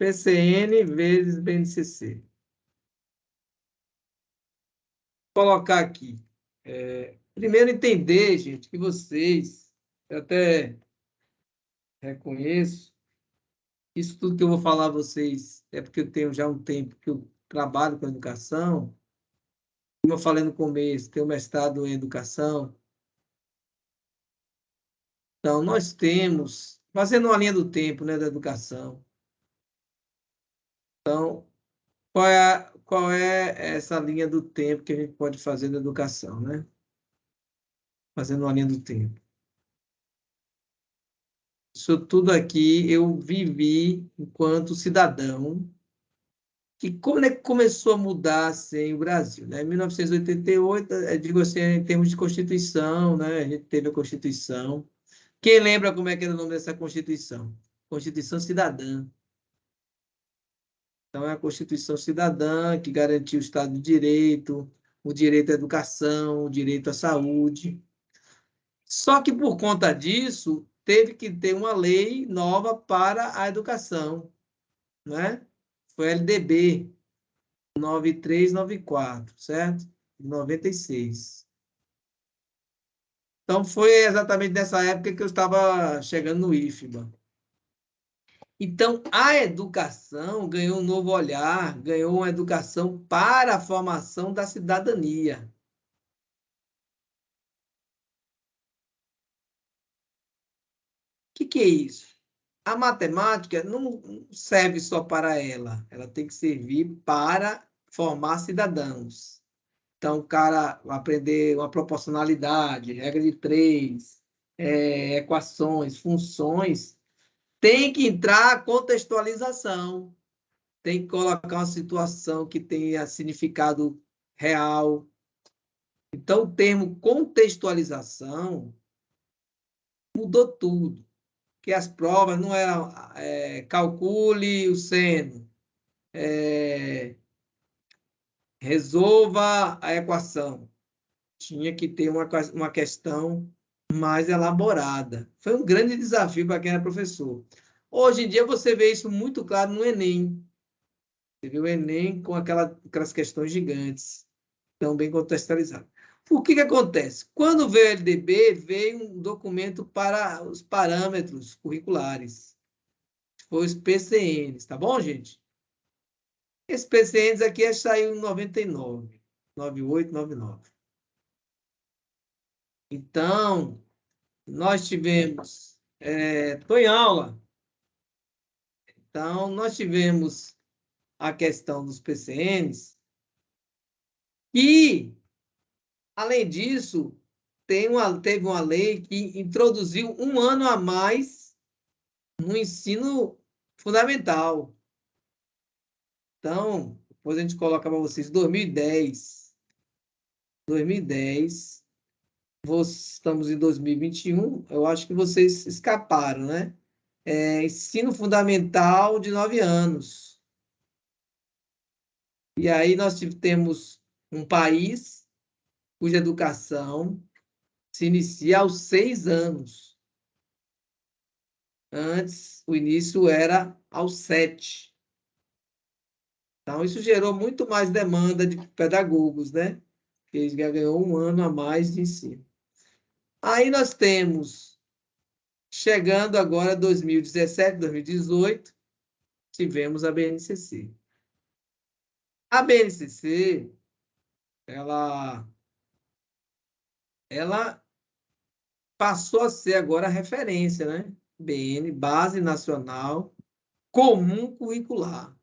PCN vezes BNCC. Vou colocar aqui. Primeiro entender, gente, que vocês, eu até reconheço, isso tudo que eu vou falar a vocês é porque eu tenho já um tempo que eu trabalho com educação. Como eu falei no começo, tenho mestrado em educação. Então, nós temos, fazendo uma linha do tempo, né, da educação. Então, qual é essa linha do tempo que a gente pode fazer da educação, né? Fazendo uma linha do tempo. Isso tudo aqui eu vivi enquanto cidadão. E como é que começou a mudar assim, o Brasil? Né? Em 1988, digo assim, em termos de Constituição, né? A gente teve a Constituição. Quem lembra como é que era o nome dessa Constituição? Constituição Cidadã. Então, é a Constituição Cidadã que garantiu o Estado de Direito, o direito à educação, o direito à saúde. Só que, por conta disso, teve que ter uma lei nova para a educação, né? Foi a LDB 9394, certo? 96. Então, foi exatamente nessa época que eu estava chegando no IFBA. Então, a educação ganhou um novo olhar, ganhou uma educação para a formação da cidadania. O que é isso? A matemática não serve só para ela tem que servir para formar cidadãos. Então, o cara vai aprender uma proporcionalidade, regra de três, equações, funções, tem que entrar a contextualização, tem que colocar uma situação que tenha significado real. Então, o termo contextualização mudou tudo, que as provas não eram calcule o seno, resolva a equação. Tinha que ter uma questão mais elaborada. Foi um grande desafio para quem era professor. Hoje em dia, você vê isso muito claro no Enem. Você vê o Enem com aquelas questões gigantes, tão bem contextualizadas. O que acontece? Quando veio o LDB, veio um documento para os parâmetros curriculares. Foi os PCNs, tá bom, gente? Esses PCNs aqui saiu em 99, 98, 99. Então, nós tivemos... Estou em aula. Então, nós tivemos a questão dos PCNs e, além disso, teve uma lei que introduziu um ano a mais no ensino fundamental. Então, depois a gente coloca para vocês, 2010, estamos em 2021, eu acho que vocês escaparam, né? Ensino fundamental de 9 anos. E aí nós temos um país cuja educação se inicia aos 6 anos. Antes, o início era aos 7. Então, isso gerou muito mais demanda de pedagogos, né? Que já ganhou um ano a mais de ensino. Aí nós temos, chegando agora 2017, 2018, tivemos a BNCC. A BNCC, ela passou a ser agora a referência, né? BN, Base Nacional Comum Curricular.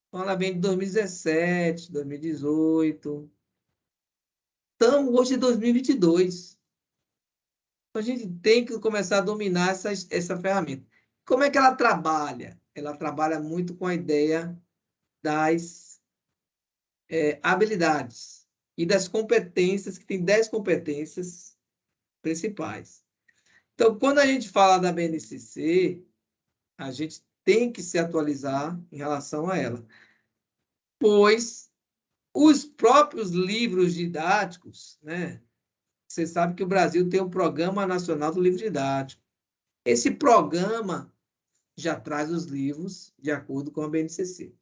Então, ela vem de 2017, 2018. Estamos hoje em 2022. Então, a gente tem que começar a dominar essa ferramenta. Como é que ela trabalha? Ela trabalha muito com a ideia das habilidades e das competências, que tem 10 competências principais. Então, quando a gente fala da BNCC, a gente tem que se atualizar em relação a ela, pois os próprios livros didáticos, né? Você sabe que o Brasil tem um Programa Nacional do Livro Didático. Esse programa já traz os livros de acordo com a BNCC.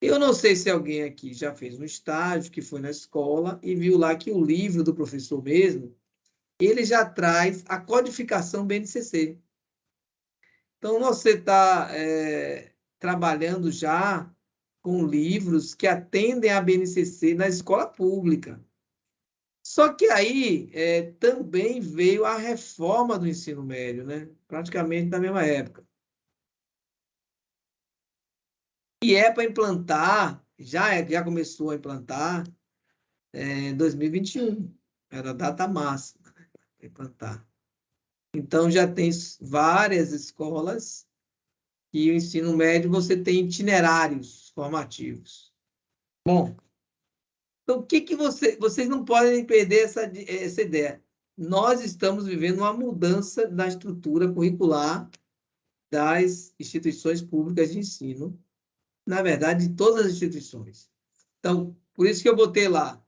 Eu não sei se alguém aqui já fez um estágio, que foi na escola, e viu lá que o livro do professor mesmo, ele já traz a codificação BNCC. Então, você está trabalhando já com livros que atendem à BNCC na escola pública. Só que aí também veio a reforma do ensino médio, né? Praticamente na mesma época. E é para implantar, já começou a implantar em 2021. Era a data máxima, né, para implantar. Então, já tem várias escolas e o ensino médio você tem itinerários formativos. Bom, então o que vocês não podem perder essa ideia. Nós estamos vivendo uma mudança na estrutura curricular das instituições públicas de ensino, na verdade, de todas as instituições. Então, por isso que eu botei lá,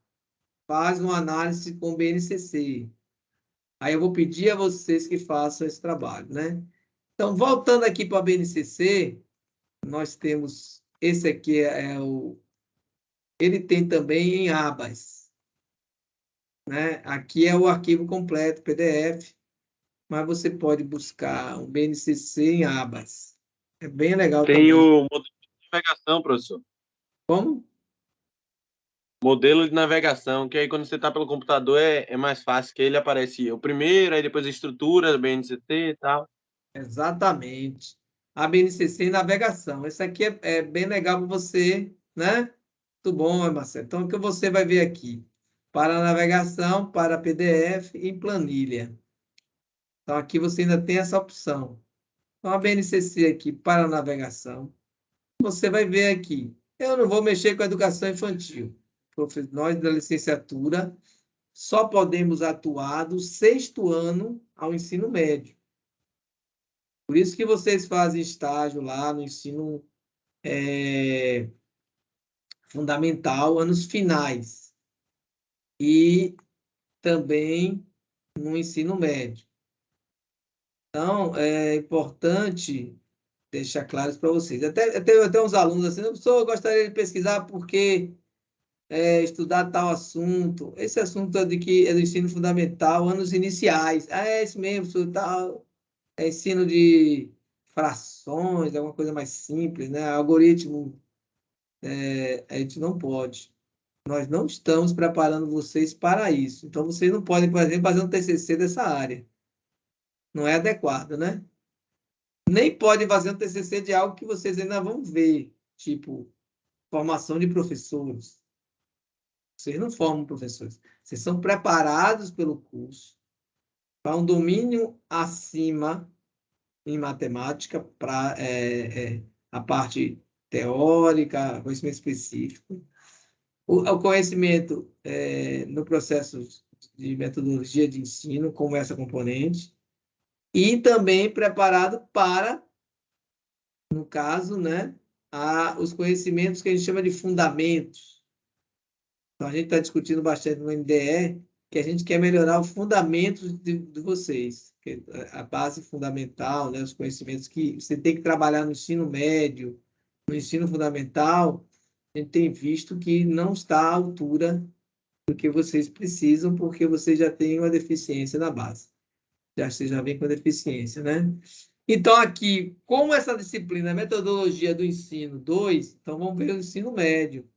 faz uma análise com o BNCC. Aí eu vou pedir a vocês que façam esse trabalho, né? Então, voltando aqui para a BNCC, nós temos, esse aqui ele tem também em abas, né? Aqui é o arquivo completo, PDF, mas você pode buscar o BNCC em abas. É bem legal Tem também. o modelo de navegação, professor. Como? Modelo de navegação, que aí quando você está pelo computador é mais fácil, que ele aparece o primeiro, aí depois a estrutura, BNCC e tal. Exatamente. A BNCC em navegação. Esse aqui é bem legal para você, né? Muito bom, Marcelo. Então, o que você vai ver aqui? Para navegação, para PDF e planilha. Então, aqui você ainda tem essa opção. Então, a BNCC aqui para navegação. Você vai ver aqui. Eu não vou mexer com a educação infantil. Nós da licenciatura só podemos atuar do 6º ano ao ensino médio. Por isso que vocês fazem estágio lá no ensino fundamental, anos finais. E também no ensino médio. Então, é importante deixar claro isso para vocês. Até uns alunos assim, eu gostaria de pesquisar porque estudar tal assunto. Esse assunto é do ensino fundamental, anos iniciais. Ah, é esse mesmo, tal. É ensino de frações, alguma coisa mais simples, né? Algoritmo, a gente não pode. Nós não estamos preparando vocês para isso. Então, vocês não podem, por exemplo, fazer um TCC dessa área. Não é adequado, né? Nem podem fazer um TCC de algo que vocês ainda vão ver, tipo formação de professores. Vocês não formam professores. Vocês são preparados pelo curso para um domínio acima em matemática, para a parte teórica, conhecimento específico. O conhecimento no processo de metodologia de ensino, como essa componente, e também preparado para, no caso, né, os conhecimentos que a gente chama de fundamentos. Então, a gente está discutindo bastante no MDE que a gente quer melhorar os fundamentos de vocês, a base fundamental, né, os conhecimentos que você tem que trabalhar no ensino médio, no ensino fundamental, a gente tem visto que não está à altura do que vocês precisam, porque vocês já têm uma deficiência na base. Você já vem com deficiência, né? Então, aqui, como essa disciplina é metodologia do ensino 2, então vamos ver o ensino médio.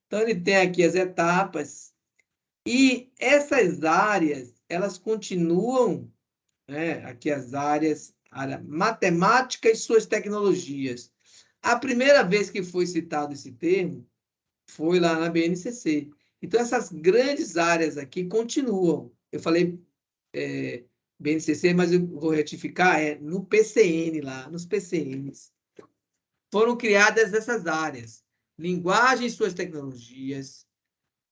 Então, ele tem aqui as etapas, e essas áreas, elas continuam, né? Aqui as áreas, área matemática e suas tecnologias. A primeira vez que foi citado esse termo foi lá na BNCC. Então, essas grandes áreas aqui continuam. Eu falei BNCC, mas eu vou retificar, no PCN lá, nos PCNs. Foram criadas essas áreas. Linguagem e suas tecnologias,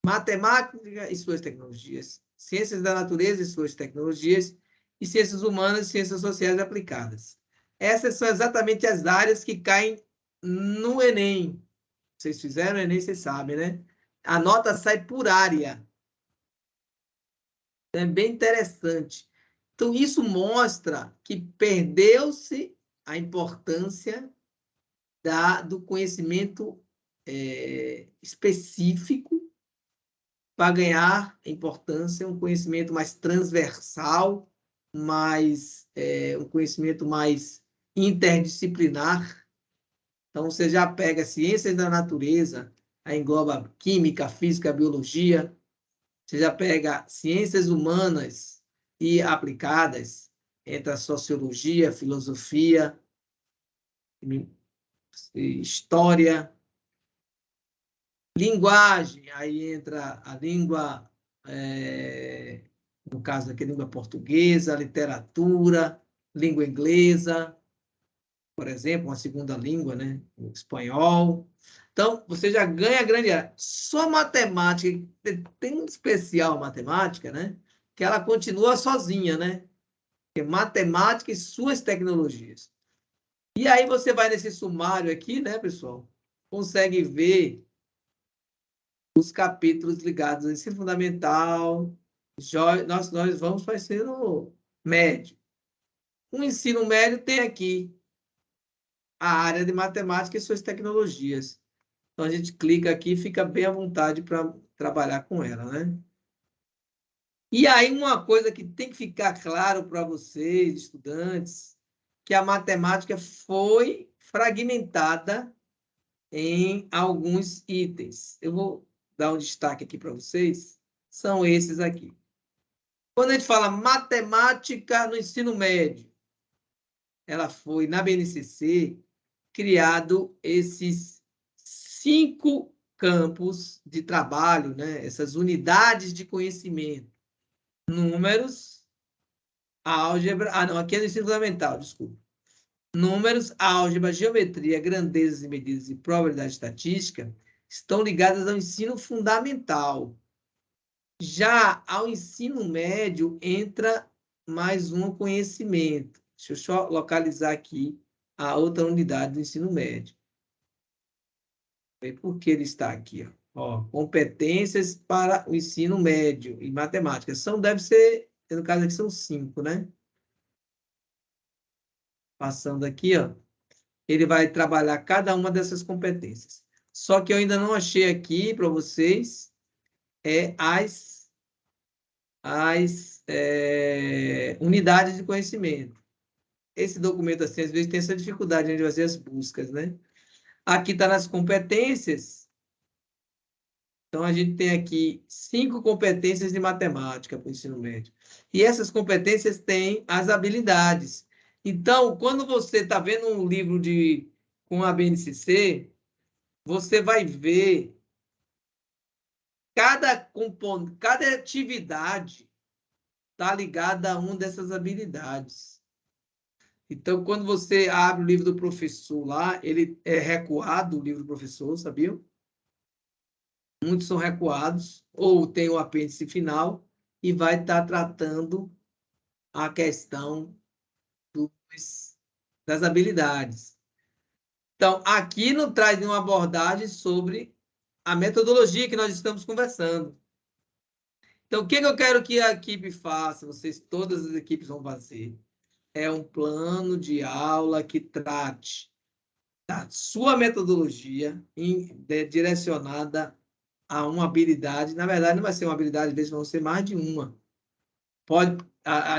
matemática e suas tecnologias, ciências da natureza e suas tecnologias, e ciências humanas e ciências sociais aplicadas. Essas são exatamente as áreas que caem no Enem. Vocês fizeram o Enem, vocês sabem, né? A nota sai por área. É bem interessante. Então, isso mostra que perdeu-se a importância do conhecimento específico para ganhar importância, um conhecimento mais transversal, um conhecimento mais interdisciplinar. Então, você já pega ciências da natureza, aí engloba química, física, biologia. Você já pega ciências humanas e aplicadas, entra sociologia, filosofia, história, linguagem, aí entra a língua, no caso aqui, língua portuguesa, literatura, língua inglesa, por exemplo, uma segunda língua, né? O espanhol. Então, você já ganha grande área. Só matemática, tem um especial matemática, né? Que ela continua sozinha, né? Que é matemática e suas tecnologias. E aí você vai nesse sumário aqui, né, pessoal? Consegue ver os capítulos ligados ao ensino fundamental. Nós vamos para o ensino médio. O ensino médio tem aqui a área de matemática e suas tecnologias. Então, a gente clica aqui e fica bem à vontade para trabalhar com ela, né? E aí, uma coisa que tem que ficar claro para vocês, estudantes, que a matemática foi fragmentada em alguns itens. Eu vou dar um destaque aqui para vocês, são esses aqui. Quando a gente fala matemática no ensino médio, ela foi, na BNCC, criado esses 5 campos de trabalho, né? Essas unidades de conhecimento. Números, álgebra... não, aqui é no ensino fundamental, desculpa. Números, álgebra, geometria, grandezas e medidas e probabilidade estatística estão ligadas ao ensino fundamental. Já ao ensino médio entra mais um conhecimento. Deixa eu só localizar aqui a outra unidade do ensino médio. Por que ele está aqui? Ó, competências para o ensino médio em matemática. Deve ser, no caso aqui, são 5, né? Passando aqui, ó, ele vai trabalhar cada uma dessas competências. Só que eu ainda não achei aqui para vocês as unidades de conhecimento. Esse documento, assim, às vezes tem essa dificuldade de fazer as buscas, né? Aqui está nas competências. Então, a gente tem aqui 5 competências de matemática para o ensino médio. E essas competências têm as habilidades. Então, quando você está vendo um livro com a BNCC, você vai ver cada atividade está ligada a uma dessas habilidades. Então, quando você abre o livro do professor lá, ele é recuado, o livro do professor, sabia? Muitos são recuados, ou tem o apêndice final, e vai estar tratando a questão das habilidades. Então, aqui não traz nenhuma abordagem sobre a metodologia que nós estamos conversando. Então, o que eu quero que a equipe faça, todas as equipes vão fazer, é um plano de aula que trate da sua metodologia direcionada a uma habilidade. Na verdade, não vai ser uma habilidade, às vezes vão ser mais de uma. Pode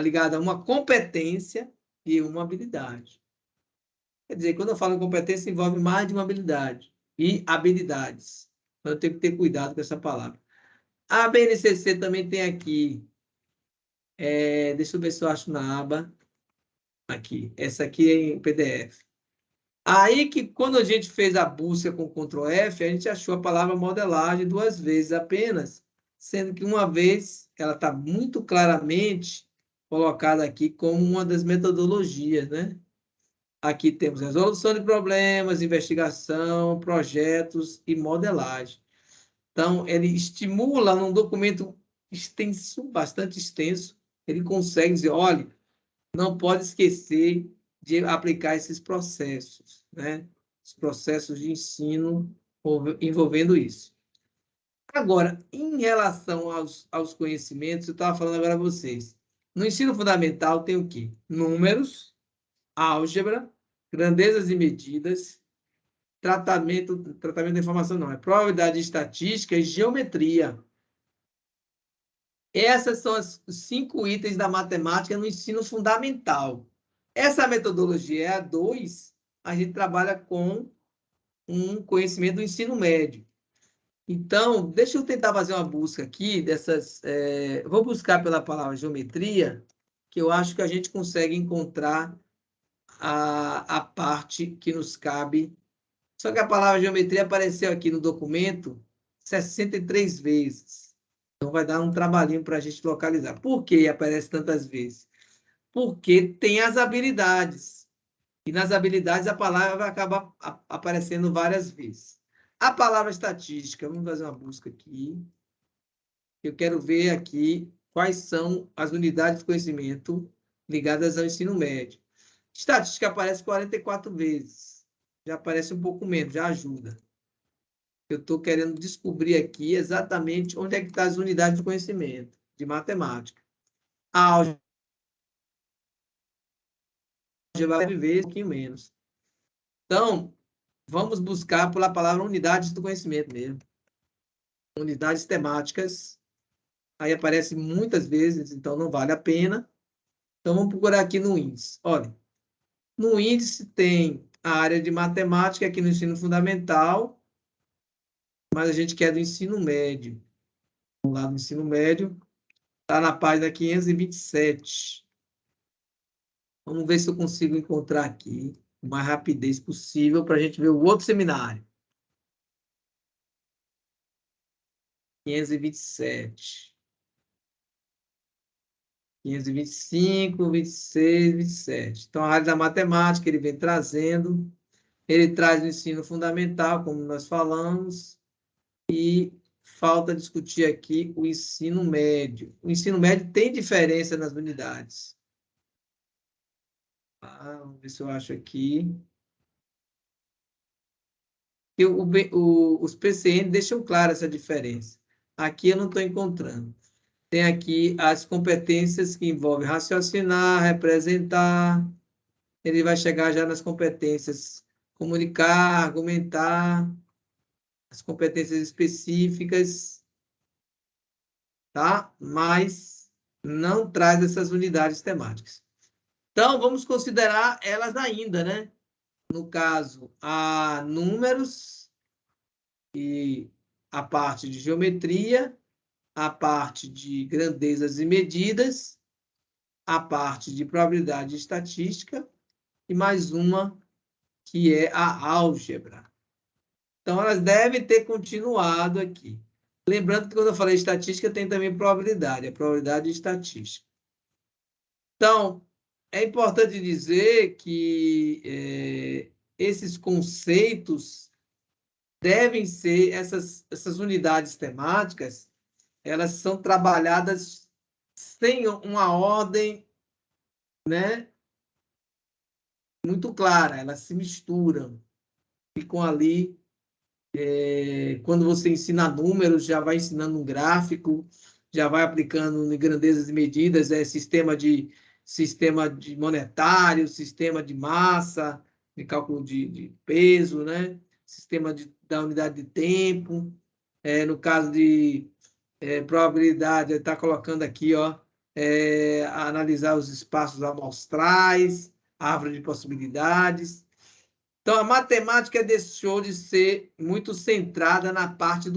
ligada a uma competência e uma habilidade. Quer dizer, quando eu falo em competência, envolve mais de uma habilidade. E habilidades. Então, eu tenho que ter cuidado com essa palavra. A BNCC também tem aqui. Deixa eu ver se eu acho na aba. Aqui. Essa aqui é em PDF. Aí que, quando a gente fez a busca com Ctrl F, a gente achou a palavra modelagem 2 vezes apenas, sendo que uma vez ela está muito claramente colocada aqui como uma das metodologias, né? Aqui temos resolução de problemas, investigação, projetos e modelagem. Então, ele estimula num documento extenso, bastante extenso, ele consegue dizer, olha, não pode esquecer de aplicar esses processos, né? Os processos de ensino envolvendo isso. Agora, em relação aos conhecimentos, eu estava falando agora a vocês. No ensino fundamental tem o quê? Números, álgebra, grandezas e medidas, tratamento de informação não, é probabilidade estatística e geometria. Essas são os 5 itens da matemática no ensino fundamental. Essa metodologia é a 2, a gente trabalha com um conhecimento do ensino médio. Então, deixa eu tentar fazer uma busca aqui dessas... vou buscar pela palavra geometria, que eu acho que a gente consegue encontrar a parte que nos cabe. Só que a palavra geometria apareceu aqui no documento 63 vezes. Então, vai dar um trabalhinho para a gente localizar. Por que aparece tantas vezes? Porque tem as habilidades. E nas habilidades a palavra vai acabar aparecendo várias vezes. A palavra estatística, vamos fazer uma busca aqui. Eu quero ver aqui quais são as unidades de conhecimento ligadas ao ensino médio. Estatística aparece 44 vezes. Já aparece um pouco menos, já ajuda. Eu estou querendo descobrir aqui exatamente onde é que estão as unidades de conhecimento de matemática. A álgebra vai viver um pouquinho menos. Então, vamos buscar pela palavra unidades do conhecimento mesmo. Unidades temáticas. Aí aparece muitas vezes, então não vale a pena. Então, vamos procurar aqui no índice. Olha, no índice tem a área de matemática aqui no ensino fundamental, mas a gente quer do ensino médio. Vamos lá no ensino médio. Está na página 527. Vamos ver se eu consigo encontrar aqui o mais rapidez possível para a gente ver o outro seminário. 527. 525, 26, 27. Então, a área da matemática, ele vem trazendo. Ele traz o ensino fundamental, como nós falamos, e falta discutir aqui o ensino médio. O ensino médio tem diferença nas unidades. Vamos ver se eu acho aqui. Os PCN deixam claro essa diferença. Aqui eu não estou encontrando. Tem aqui as competências que envolvem raciocinar, representar. Ele vai chegar já nas competências comunicar, argumentar, as competências específicas, tá? Mas não traz essas unidades temáticas. Então, vamos considerar elas ainda, né? No caso, há números e a parte de geometria, a parte de grandezas e medidas, a parte de probabilidade e estatística e mais uma que é a álgebra. Então, elas devem ter continuado aqui. Lembrando que quando eu falei estatística, tem também probabilidade, a probabilidade e estatística. Então, é importante dizer que esses conceitos devem ser, essas unidades temáticas, elas são trabalhadas sem uma ordem, né, muito clara, elas se misturam, ficam ali. Quando você ensina números, já vai ensinando um gráfico, já vai aplicando em grandezas e medidas, sistema de monetário, sistema de massa, de cálculo de peso, né? Sistema da unidade de tempo. No caso de probabilidade, está colocando aqui, ó, analisar os espaços amostrais, árvore de possibilidades. Então, a matemática deixou de ser muito centrada na parte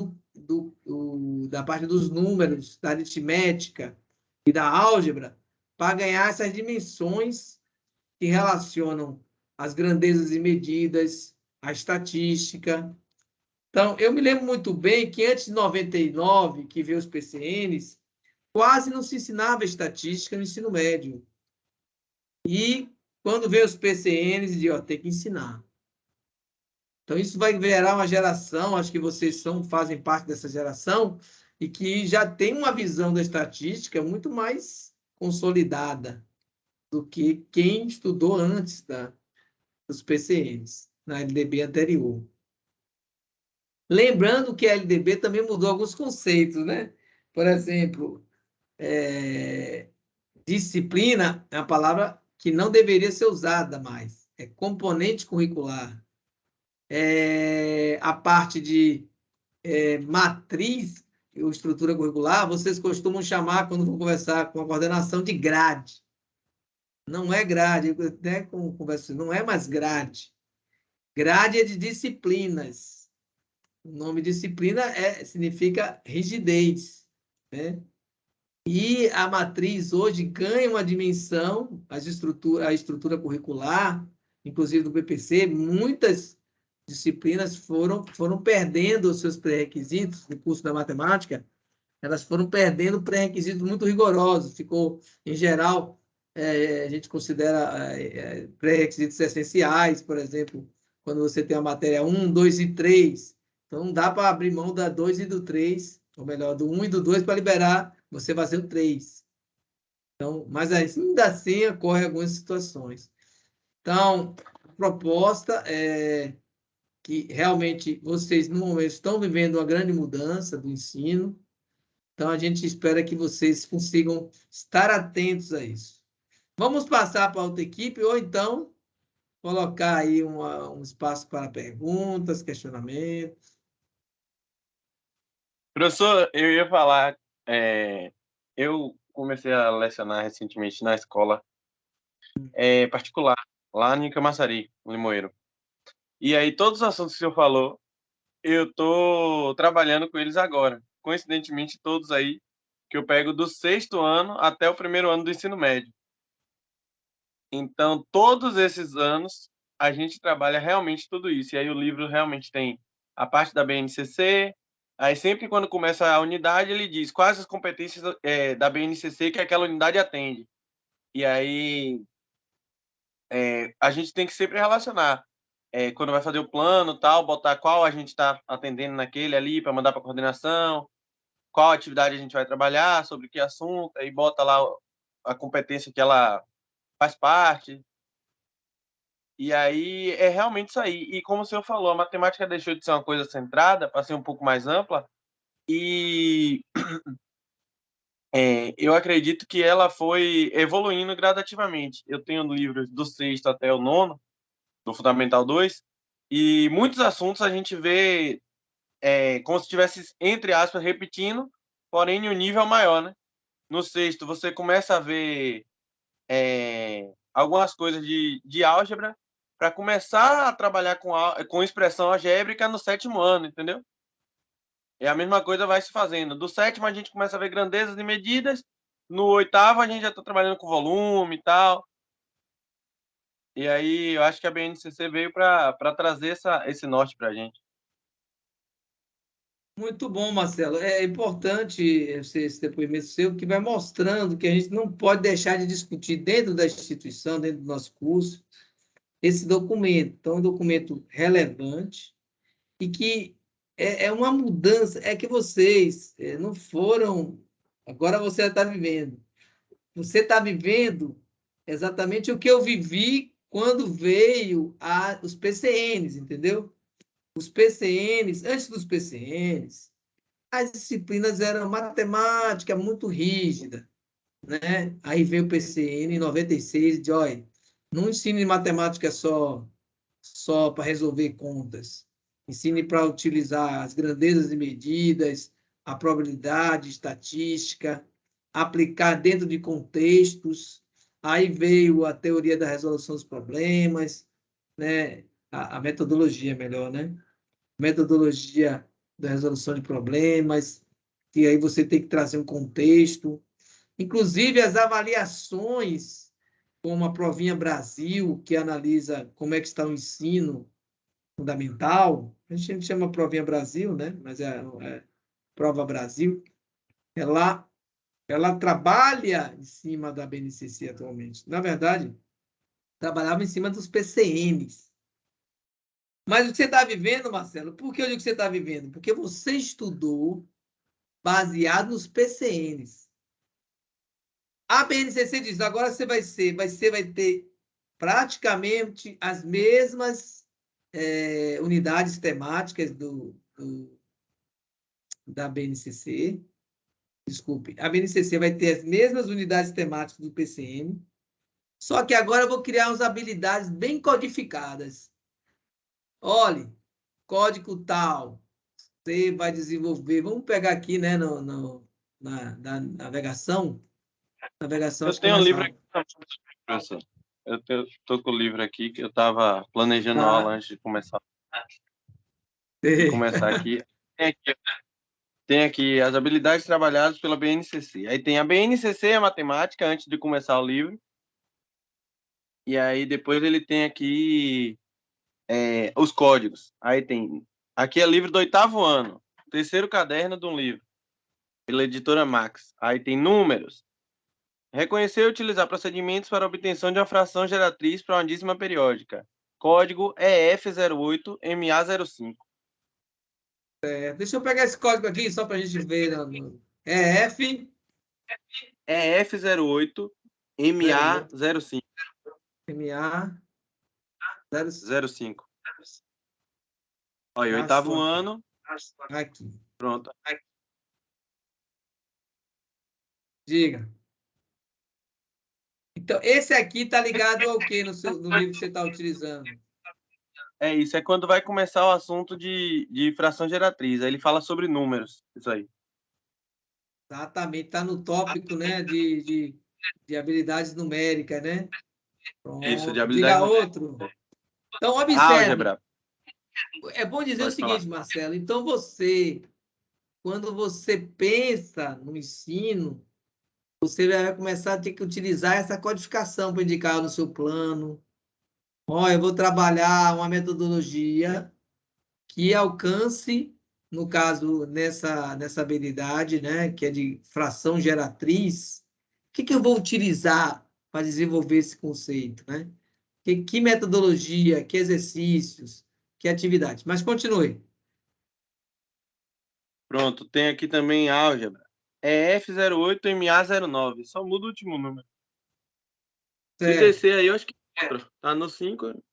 da parte dos números, da aritmética e da álgebra, para ganhar essas dimensões que relacionam as grandezas e medidas, a estatística. Então, eu me lembro muito bem que antes de 99, que veio os PCNs, quase não se ensinava estatística no ensino médio. E, quando veio os PCNs, dizia, tem que ensinar. Então, isso vai gerar uma geração, acho que vocês fazem parte dessa geração, e que já tem uma visão da estatística muito mais consolidada do que quem estudou antes dos PCNs, na LDB anterior. Lembrando que a LDB também mudou alguns conceitos, né? Por exemplo, disciplina é uma palavra que não deveria ser usada mais. é componente curricular. A parte de matriz ou estrutura curricular, vocês costumam chamar, quando vão conversar com a coordenação, de grade. Não é grade, eu até converso, não é mais grade. Grade é de disciplinas. O nome disciplina significa rigidez, né? E a matriz hoje ganha uma dimensão, a estrutura curricular, inclusive do BPC, muitas disciplinas foram perdendo os seus pré-requisitos no curso da matemática, elas foram perdendo pré-requisitos muito rigorosos. Ficou, em geral, a gente considera pré-requisitos essenciais, por exemplo, quando você tem a matéria 1, 2 e 3. Então, não dá para abrir mão da 2 e do 3, ou melhor, do 1 e do 2 para liberar, você vai ser o 3. Então, mas ainda assim ocorrem algumas situações. Então, a proposta é que realmente vocês, no momento, estão vivendo uma grande mudança do ensino. Então, a gente espera que vocês consigam estar atentos a isso. Vamos passar para outra equipe, ou então colocar aí um espaço para perguntas, questionamentos. Professor, eu ia falar, eu comecei a lecionar recentemente na escola particular, lá em Camaçari, no Limoeiro. E aí, todos os assuntos que o senhor falou, eu estou trabalhando com eles agora. Coincidentemente, todos aí, que eu pego do 6º ano até o 1º ano do ensino médio. Então, todos esses anos, a gente trabalha realmente tudo isso. E aí, o livro realmente tem a parte da BNCC. Aí, sempre quando começa a unidade, ele diz quais as competências da BNCC que aquela unidade atende. E aí, a gente tem que sempre relacionar. Quando vai fazer o plano, tal, botar qual a gente está atendendo naquele ali para mandar para a coordenação, qual atividade a gente vai trabalhar, sobre que assunto, aí bota lá a competência que ela faz parte. E aí é realmente isso aí. E como o senhor falou, a matemática deixou de ser uma coisa centrada para ser um pouco mais ampla. E eu acredito que ela foi evoluindo gradativamente. Eu tenho livros do 6º até o 9º, do Fundamental 2, e muitos assuntos a gente vê como se estivesse, entre aspas, repetindo, porém em um nível maior, né? No 6º, você começa a ver algumas coisas de álgebra para começar a trabalhar com expressão algébrica no 7º ano, entendeu? E a mesma coisa vai se fazendo. Do 7º a gente começa a ver grandezas e medidas, no 8º a gente já está trabalhando com volume e tal. E aí eu acho que a BNCC veio para trazer esse norte para a gente. Muito bom, Marcelo. É importante esse depoimento seu, que vai mostrando que a gente não pode deixar de discutir dentro da instituição, dentro do nosso curso, esse documento. Então, é um documento relevante e que é uma mudança, é que vocês não foram, agora você está vivendo. Você está vivendo exatamente o que eu vivi quando veio os PCNs, entendeu? Os PCNs, antes dos PCNs, as disciplinas eram matemática muito rígida, né? Aí veio o PCN em 96, de olha, não ensine matemática só para resolver contas. Ensine para utilizar as grandezas e medidas, a probabilidade, estatística, aplicar dentro de contextos. Aí veio a teoria da resolução dos problemas, né? A metodologia, melhor, né? Metodologia da resolução de problemas, que aí você tem que trazer um contexto. Inclusive, as avaliações, como a Provinha Brasil, que analisa como é que está o ensino fundamental, a gente chama Provinha Brasil, né? Mas é Prova Brasil, ela trabalha em cima da BNCC atualmente. Na verdade, trabalhava em cima dos PCNs. Mas o que você está vivendo, Marcelo, por que eu digo que você está vivendo? Porque você estudou baseado nos PCNs. A BNCC diz, agora você vai ter praticamente as mesmas unidades temáticas da BNCC. Desculpe, a BNCC vai ter as mesmas unidades temáticas do PCN, Só que agora eu vou criar umas habilidades bem codificadas. Olhe, código tal, você vai desenvolver. Vamos pegar aqui, né, na navegação. Navegação, Eu acho que é tenho um mais livro aqui, rápido. professor. Tô com o livro aqui, que eu estava planejando a aula Tá. antes de começar aqui. Tem aqui as habilidades trabalhadas pela BNCC. Aí tem a BNCC, a matemática, antes de começar o livro. E aí depois ele tem aqui os códigos. Aí tem... Aqui é livro do 8º ano. Terceiro caderno de um livro. Pela editora Max. Aí tem números. Reconhecer e utilizar procedimentos para obtenção de uma fração geratriz para uma dízima periódica. Código EF08MA05. Deixa eu pegar esse código aqui, só para a gente ver. É F. EF08MA05. MA 05. Olha, Achou 8º aqui. ano. Aqui. Pronto. Diga. Então, esse aqui está ligado ao quê no livro que você está utilizando? É isso, é quando vai começar o assunto de fração geratriz. Aí ele fala sobre números, isso aí. Exatamente, está no tópico, né, de habilidades numéricas, né? Isso, de Pronto. habilidade Diga numérica. outro. Então, observe. Álgebra, É bom dizer o pode falar. seguinte, Marcelo. Então, quando você pensa no ensino, você vai começar a ter que utilizar essa codificação para indicar no seu plano. Ó, eu vou trabalhar uma metodologia que alcance, no caso, nessa habilidade, né, que é de fração geratriz. O que eu vou utilizar para desenvolver esse conceito, né? Que metodologia, que exercícios, que atividades. Mas continue. Pronto, tem aqui também álgebra. É F08MA09, só muda o último número. Se Certo. descer aí, eu acho que tá no 5.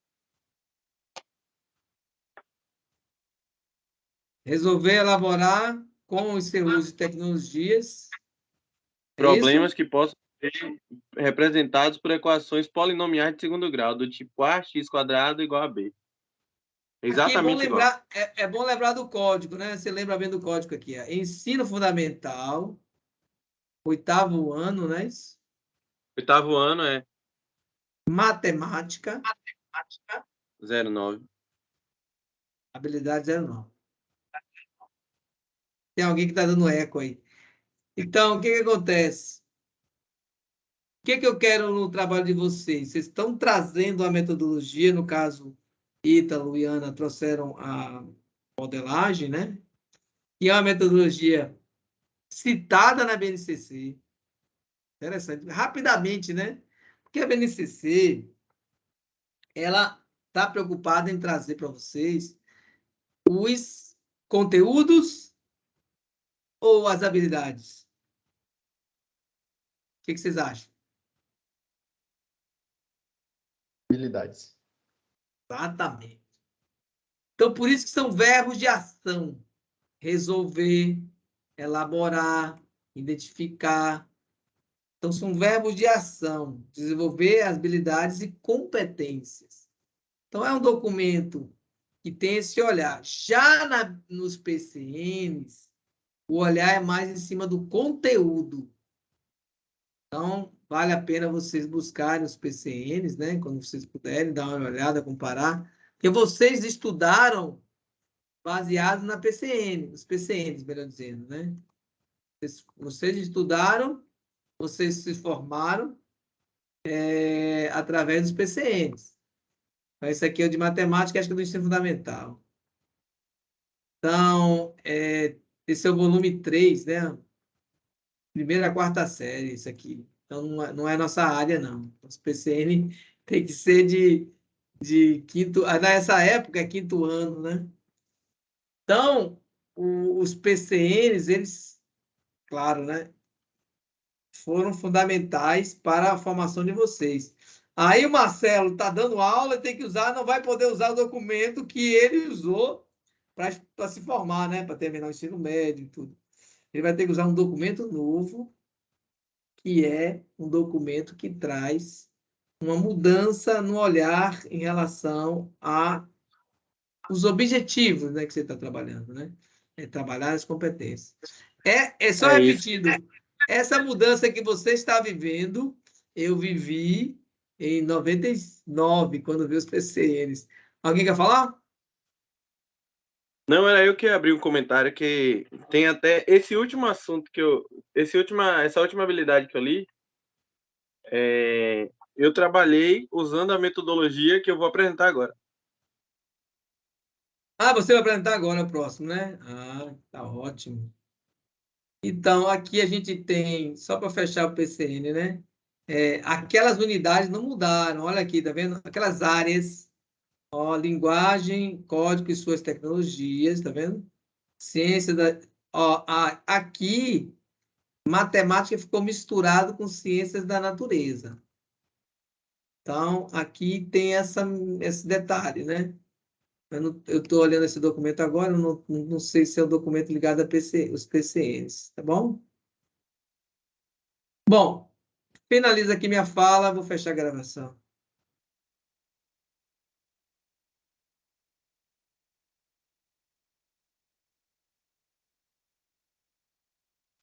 Resolver elaborar com o seu uso de tecnologias. É isso? Problemas que possam ser representados por equações polinomiais de segundo grau, do tipo ax² igual a b. Aqui Exatamente igual. é bom lembrar do código, né? Você lembra bem do código aqui. Ensino fundamental, 8º ano, né? 8º ano é Matemática, 09. habilidade 09. Tem alguém que está dando eco aí. Então, o que acontece? O que eu quero no trabalho de vocês? Vocês estão trazendo a metodologia, no caso, Ítalo e Ana trouxeram a modelagem, né? Que é uma metodologia citada na BNCC. Interessante. Rapidamente, né? Porque a BNCC, ela está preocupada em trazer para vocês os conteúdos ou as habilidades? O que vocês acham? Habilidades. Exatamente. Então, por isso que são verbos de ação. Resolver, elaborar, identificar. Então, são verbos de ação. Desenvolver as habilidades e competências. Então, é um documento que tem esse olhar. Já nos PCNs, o olhar é mais em cima do conteúdo. Então, vale a pena vocês buscarem os PCNs, né? Quando vocês puderem, dar uma olhada, comparar. Porque vocês estudaram baseado na PCN, os PCNs, melhor dizendo, né? Vocês estudaram, vocês se formaram através dos PCNs. Então, esse aqui é o de matemática, acho que é do ensino fundamental. Então, esse é o volume 3, né? Primeira a quarta série, isso aqui. Então, não é nossa área, não. Os PCN tem que ser de quinto... Nessa época, é quinto ano, né? Então, os PCNs, eles, claro, né? Foram fundamentais para a formação de vocês. Aí o Marcelo está dando aula e tem que usar, não vai poder usar o documento que ele usou para se formar, né? Para terminar o ensino médio e tudo. Ele vai ter que usar um documento novo, que é um documento que traz uma mudança no olhar em relação a os objetivos, né, que você está trabalhando, né? É trabalhar as competências. É só É isso. repetindo, essa mudança que você está vivendo, eu vivi em 99, quando vi os PCNs. Alguém quer falar? Não, era eu que abri um comentário que tem até esse último assunto que essa última habilidade que eu li, eu trabalhei usando a metodologia que eu vou apresentar agora. Ah, você vai apresentar agora o próximo, né? Ah, tá ótimo. Então, aqui a gente tem, só para fechar o PCN, né? Aquelas unidades não mudaram, olha aqui, tá vendo? Aquelas áreas, ó, linguagem, código e suas tecnologias, tá vendo? Ciência da. Ó, aqui, matemática ficou misturado com ciências da natureza. Então, aqui tem esse detalhe, né? Eu estou olhando esse documento agora, eu não sei se é o documento ligado a os PCNs, tá bom? Bom, finaliza aqui minha fala, vou fechar a gravação.